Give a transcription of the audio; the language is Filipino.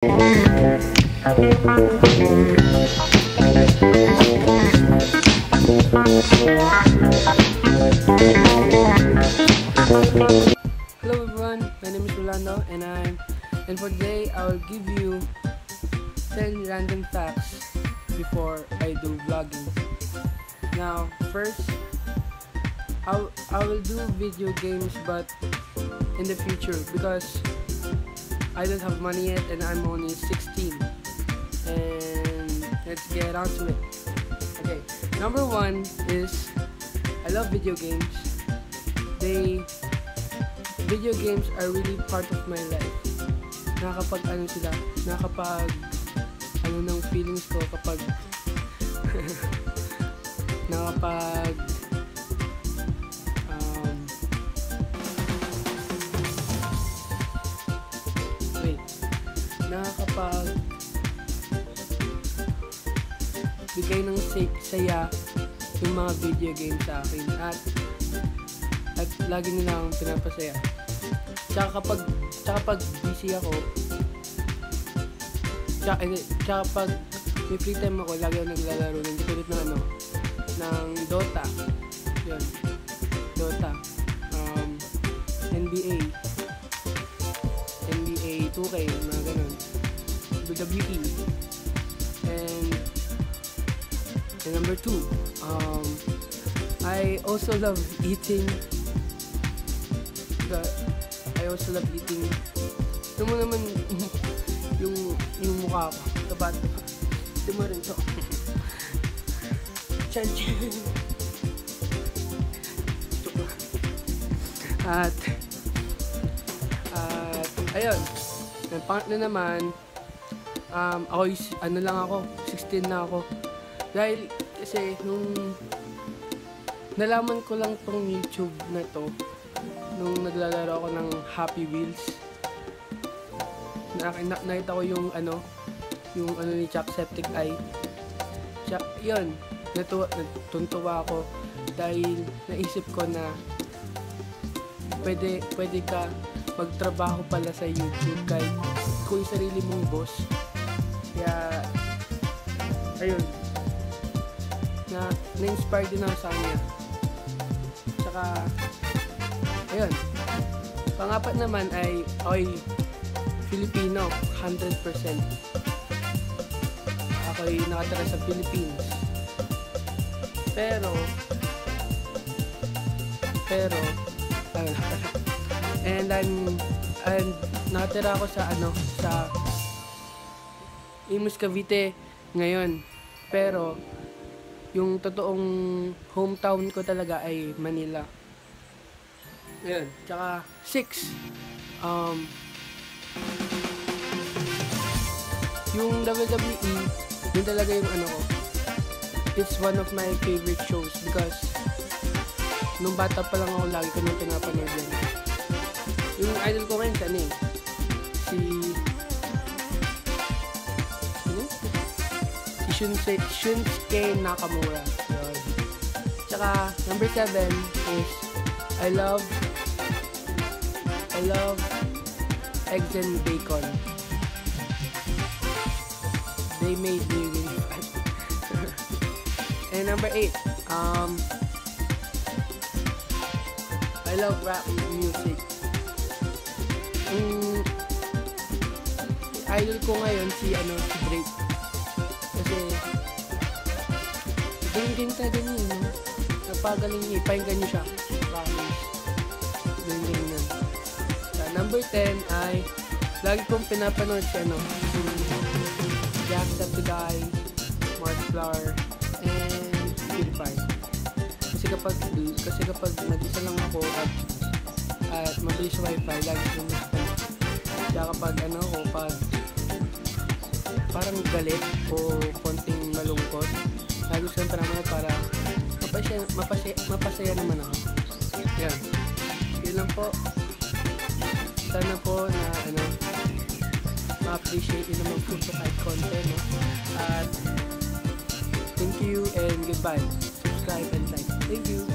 Hello everyone, my name is Rolando and for today I will give you 10 random facts before I do vlogging. Now first, I will do video games but in the future because I don't have money yet and I'm only 16. And let's get on to it. Okay, number one is I love video games. Video games are really part of my life. Nakakapag ng feelings ko kapag nakakapag bigay ng saya yung mga video games sa akin at lagi nila akong pinapasaya. Tsaka pag busy ako, tsaka pag may free time ako, lagi ako naglalaro ng tulad ng Dota. Yun. Dota. NBA 2K, mga ganun. WWE. And number 2, I also love eating. Ito mo naman yung mukha ko. Tabat. Ito mo rin to. Chan. At ayun. Ang pangatlo naman, ako 16 na ako. Dahil kasi nung nalaman ko lang tong YouTube na to nung naglalaro ako ng Happy Wheels. Nakita ko yung ni Jacksepticeye. Yun, tuntua ako dahil naisip ko na pwede ka magtrabaho pala sa YouTube kahit kung yung sarili mong boss. Kaya ayun, na-inspire din ako sa kanya. Tsaka ayun, pangapat naman ay Filipino, 100%. Ako'y nakatira sa Philippines. Pero and nakatira ako sa Imus, Cavite ngayon. Pero yung totoong hometown ko talaga ay Manila. Ayun, tsaka 6, yung WWE, yun talaga yung ko. It's one of my favorite shows because nung bata pa lang ako, lagi ko nang pinapanood yan. Yung idol ko ngayon, si Shinsuke Nakamura. Yun. Tsaka number 7 is I love eggs and bacon. They made me really fat. And number 8, I love rap music. Idol ko ngayon si Drake. Kasi galing talaga niya, napagaling niya, ipahinggan niyo siya. Galing niya. Number 10 ay lagi kong pinapanood si Jacksepticeye, Markiplier, and PewDiePie. Kasi kapag mag-isa lang ako at mabilis yung wifi, lagi kong napanood. Kaya kapag parang galit o konting malungkot, lagi ko siyang pinapanood para mapasaya naman ako. Yan. Yun lang po. Sana po na ma-appreciate yun naman po sa kahit content, no? At thank you and goodbye. Subscribe and like. Thank you.